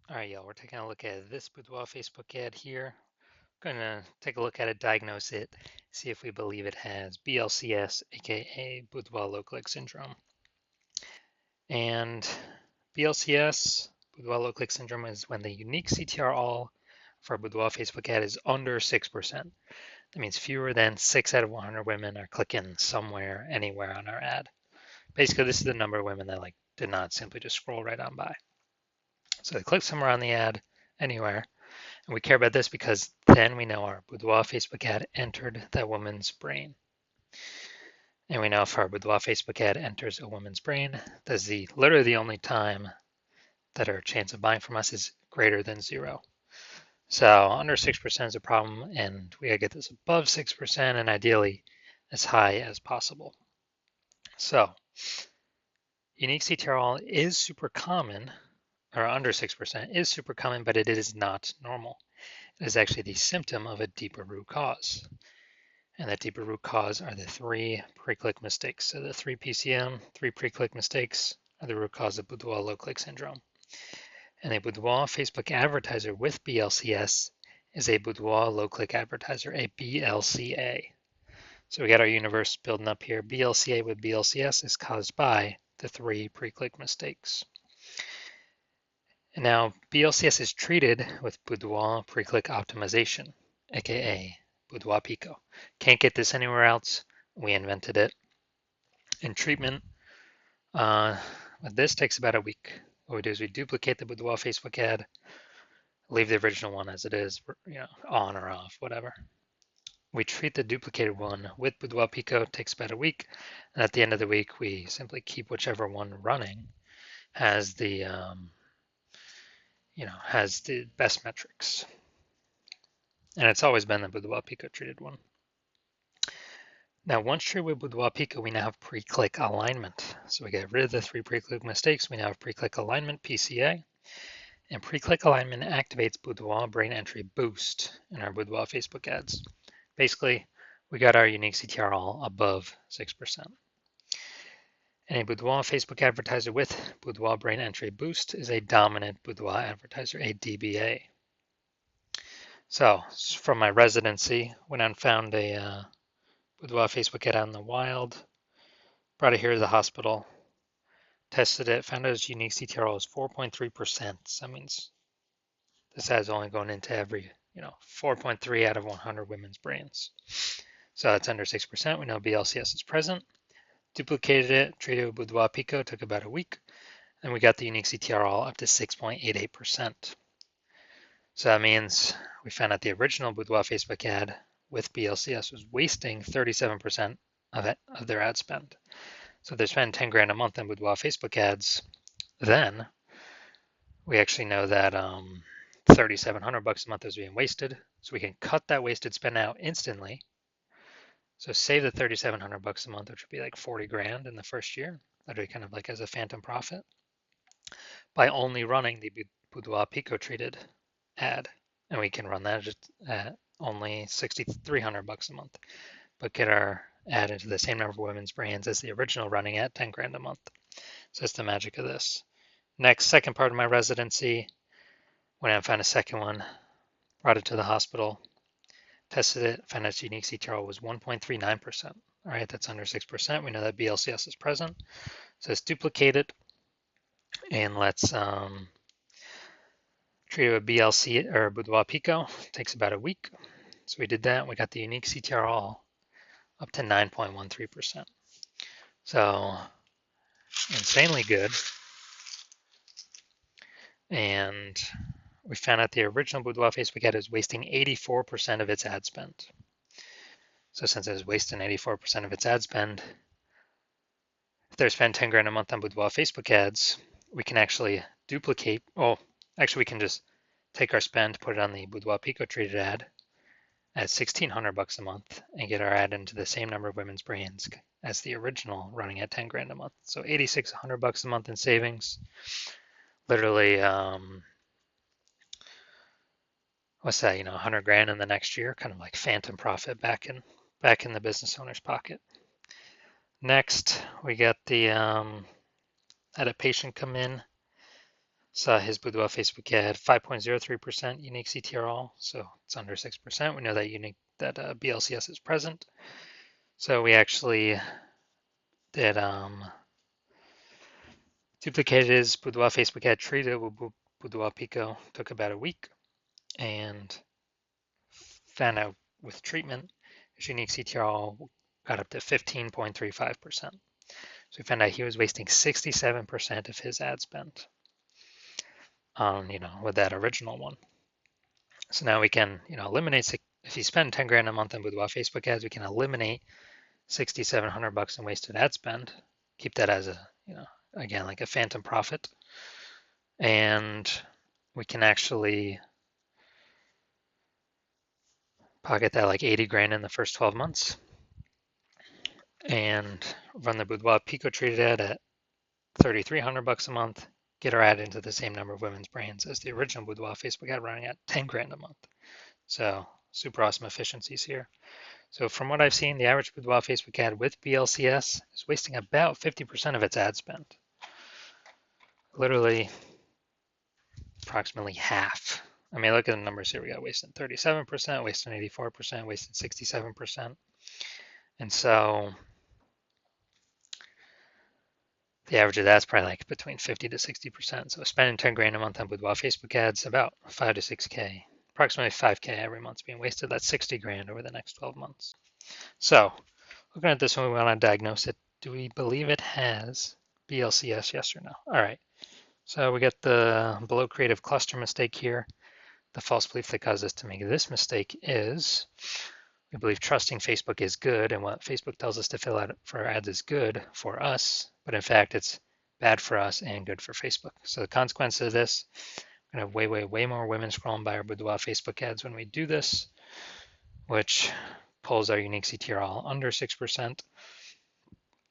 All right, y'all, we're taking a look at this boudoir Facebook ad here. Going to take a look at it, diagnose it, see if we believe it has BLCS, aka boudoir low click syndrome. And BLCS, boudoir low click syndrome, is when the unique CTR all for a boudoir Facebook ad is under 6%. That means fewer than 6 out of 100 women are clicking somewhere, anywhere on our ad. Basically, this is the number of women that did not simply just scroll right on by. So they click somewhere on the ad, anywhere. And we care about this because then we know our boudoir Facebook ad entered that woman's brain. And we know if our boudoir Facebook ad enters a woman's brain, that's literally the only time that our chance of buying from us is greater than 0. So under 6% is a problem, and we gotta get this above 6% and ideally as high as possible. So unique CTRL is super common, or under 6% is super common, but it is not normal. It is actually the symptom of a deeper root cause. And that deeper root cause are the 3 pre-click mistakes. So the 3 PCM, 3 pre-click mistakes are the root cause of boudoir low-click syndrome. And a boudoir Facebook advertiser with BLCS is a boudoir low-click advertiser, a BLCA. So we got our universe building up here. BLCA with BLCS is caused by the 3 pre-click mistakes. And now BLCS is treated with boudoir pre-click optimization, aka boudoir Pico. Can't get this anywhere else. We invented it. And treatment with this takes about a week. What we do is we duplicate the boudoir Facebook ad, leave the original one as it is, on or off, whatever. We treat the duplicated one with boudoir Pico. It takes about a week, and at the end of the week, we simply keep whichever one running has the has the best metrics. And it's always been the boudoir Pico treated one. Now, once treated with boudoir Pico, we now have pre-click alignment. So we get rid of the 3 pre-click mistakes. We now have pre-click alignment, PCA. And pre-click alignment activates boudoir brain entry boost in our boudoir Facebook ads. Basically, we got our unique CTR all above 6%. And a boudoir Facebook advertiser with boudoir brain entry boost is a dominant boudoir advertiser, a DBA. So from my residency, went out and found a boudoir Facebook ad out in the wild, brought it here to the hospital, tested it, found out its unique CTR was 4.3%. So that means this ad is only going into every, 4.3 out of 100 women's brains. So that's under 6%. We know BLCS is present. Duplicated it, treated with boudoir Pico, took about a week, and we got the unique CTR all up to 6.88%. So that means we found out the original boudoir Facebook ad with BLCS was wasting 37% of their ad spend. So if they spend 10 grand a month on boudoir Facebook ads, then we actually know that 3,700 bucks a month is being wasted. So we can cut that wasted spend out instantly. So save the 3,700 bucks a month, which would be like 40 grand in the first year. That'd be kind of like as a phantom profit by only running the boudoir Pico treated ad. And we can run that just at only 6,300 bucks a month, but get our ad into the same number of women's brands as the original running at 10 grand a month. So that's the magic of this. Next, second part of my residency, went out and found a second one, brought it to the hospital, tested it, found its unique CTR was 1.39%. All right, that's under 6%. We know that BLCS is present. So let's duplicate it and let's treat it with BLC or boudoir Pico. It takes about a week. So we did that. We got the unique CTR all up to 9.13%. So insanely good. And we found out the original boudoir Facebook ad is wasting 84% of its ad spend. So since it is wasting 84% of its ad spend, if they're spending 10 grand a month on boudoir Facebook ads, we can actually duplicate. Oh, actually, we can just take our spend, put it on the boudoir Pico treated ad at 1,600 bucks a month, and get our ad into the same number of women's brands as the original, running at 10 grand a month. So 8,600 bucks a month in savings. Literally, what's that? 100 grand in the next year, kind of like phantom profit back in the business owner's pocket. Next, we got the had a patient come in, Saw his boudoir Facebook ad, 5.03% unique CTR all, so it's under 6%. We know that BLCS is present. So we actually did duplicated his boudoir Facebook ad, treated it with boudoir Pico, took about a week, and found out with treatment, his unique CTR got up to 15.35%. So we found out he was wasting 67% of his ad spend on, with that original one. So now we can, eliminate, if you spend 10 grand a month on boudoir Facebook ads, we can eliminate 6,700 bucks in wasted ad spend, keep that as a, again, like a phantom profit. And we can actually pocket that like 80 grand in the first 12 months and run the boudoir Pico treated ad at 3,300 bucks a month, get our ad into the same number of women's brains as the original boudoir Facebook ad running at 10 grand a month. So super awesome efficiencies here. So from what I've seen, the average boudoir Facebook ad with BLCS is wasting about 50% of its ad spend. Literally approximately half. I mean, look at the numbers here. We got wasted 37%, wasted 84%, wasted 67%. And so the average of that's probably like between 50 to 60%. So spending 10 grand a month on boudoir Facebook ads, about 5 to 6K, approximately 5K every month being wasted. That's 60 grand over the next 12 months. So looking at this one, we want to diagnose it. Do we believe it has BLCS, yes or no? All right. So we get the below creative cluster mistake here. The false belief that caused us to make this mistake is we believe trusting Facebook is good, and what Facebook tells us to fill out for our ads is good for us, but in fact it's bad for us and good for Facebook. So the consequence of this, we're gonna have way more women scrolling by our boudoir Facebook ads when we do this, which pulls our unique CTR all under 6%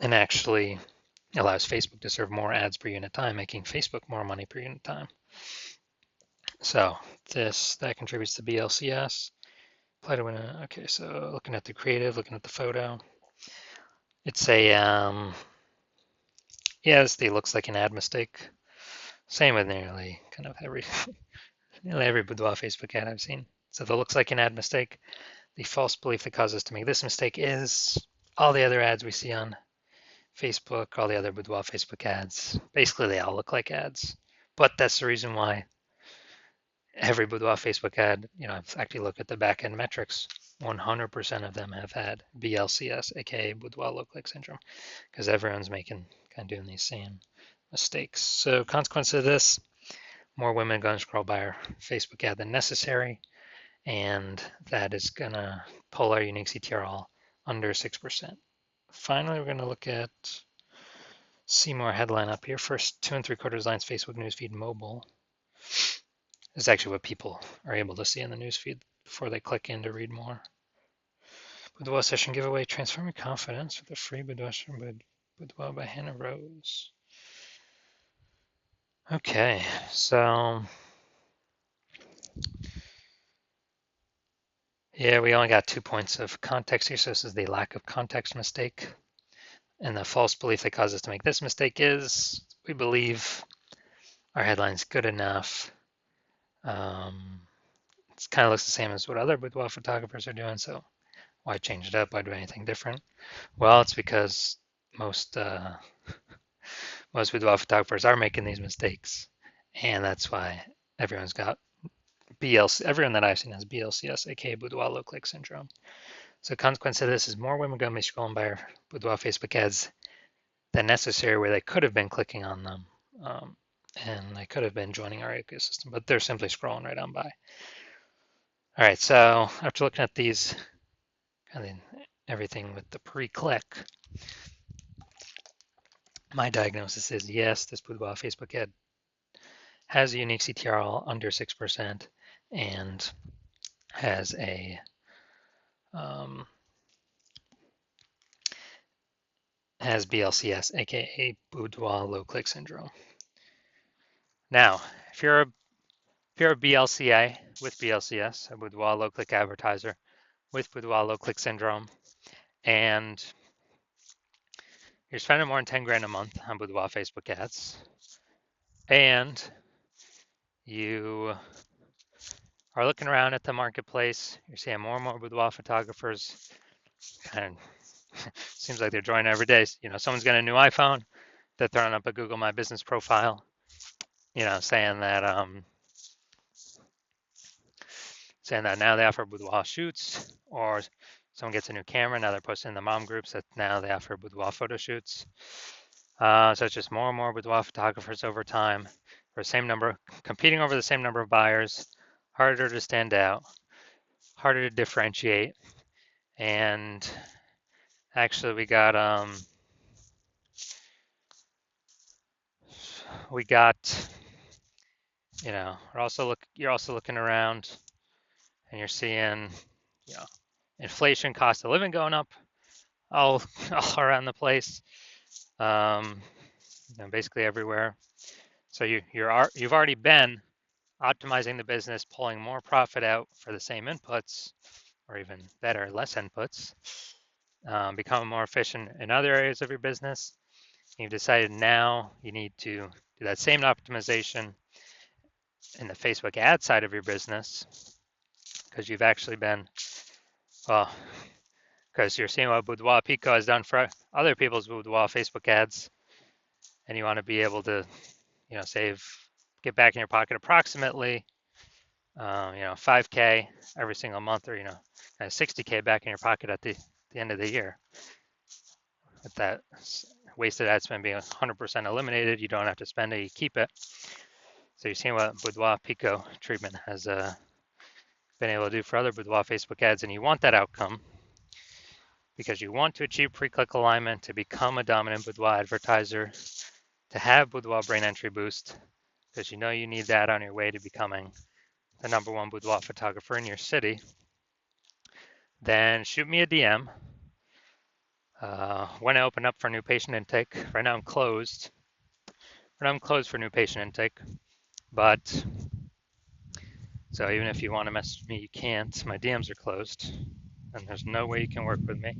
and actually allows Facebook to serve more ads per unit time, making Facebook more money per unit time. So that contributes to BLCS. Apply to win. Okay, so looking at the creative, looking at the photo, it's a yes, it looks like an ad mistake. Same with nearly kind of nearly every boudoir Facebook ad I've seen. So that looks like an ad mistake. The false belief that causes us to make this mistake is all the other ads we see on Facebook, all the other boudoir Facebook ads. Basically, they all look like ads. But that's the reason why every boudoir Facebook ad, I've actually looked at the back end metrics. 100% of them have had BLCS, aka boudoir low click syndrome, because everyone's kind of doing these same mistakes. So consequence of this, more women are going to scroll by our Facebook ad than necessary, and that is going to pull our unique CTR all under 6%. Finally, we're going to look at see more headline up here. First 2 3/4 lines Facebook newsfeed mobile. This is actually what people are able to see in the newsfeed before they click in to read more. Boudoir session giveaway, transforming confidence with a free boudoir by Hannah Rose. Okay, so yeah, we only got 2 points of context here, so this is the lack of context mistake. And the false belief that caused us to make this mistake is we believe our headline's good enough. It kind of looks the same as what other boudoir photographers are doing, so why change it up? Why do anything different? Well, it's because most boudoir photographers are making these mistakes, and that's why everyone's got everyone that I've seen has BLCS, aka boudoir low click syndrome. So consequence of this is more women going to be scrolling by our boudoir Facebook ads than necessary, where they could have been clicking on them, and they could have been joining our ecosystem, but they're simply scrolling right on by. All right, so after looking at these, kind of everything with the pre-click, my diagnosis is yes, this boudoir Facebook ad has a unique CTR under 6% and has a has BLCS, aka boudoir low click syndrome. Now, if you're a BLCA with BLCS, a boudoir low click advertiser with boudoir low click syndrome, and you're spending more than 10 grand a month on boudoir Facebook ads, and you are looking around at the marketplace. You're seeing more and more boudoir photographers. Kind of seems like they're joining every day. Someone's got a new iPhone. They're throwing up a Google My Business profile. Saying that now they offer boudoir shoots, or someone gets a new camera. Now they're posting in the mom groups that now they offer boudoir photo shoots. So it's just more and more boudoir photographers over time for the same number, competing over the same number of buyers, harder to stand out, harder to differentiate. And actually you're also looking around and you're seeing, inflation, cost of living going up all around the place, basically everywhere. So you've already been optimizing the business, pulling more profit out for the same inputs, or even better, less inputs, becoming more efficient in other areas of your business. You've decided now you need to do that same optimization in the Facebook ad side of your business, because you've actually been, well, because you're seeing what Boudoir Pico has done for other people's boudoir Facebook ads, and you want to be able to, get back in your pocket approximately, 5K every single month, or 60K back in your pocket at the end of the year. With that wasted ad spend being 100% eliminated, you don't have to spend it, you keep it. So you're seeing what Boudoir Pico treatment has been able to do for other boudoir Facebook ads, and you want that outcome because you want to achieve pre-click alignment to become a dominant boudoir advertiser, to have boudoir brain entry boost, because you need that on your way to becoming the #1 boudoir photographer in your city. Then shoot me a DM. When I open up for new patient intake, right now I'm closed. For new patient intake, but so even if you want to message me, you can't. My DMs are closed, and there's no way you can work with me.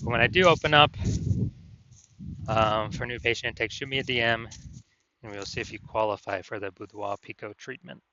But when I do open up for new patient intake, shoot me a DM, and we'll see if you qualify for the Boudoir Pico treatment.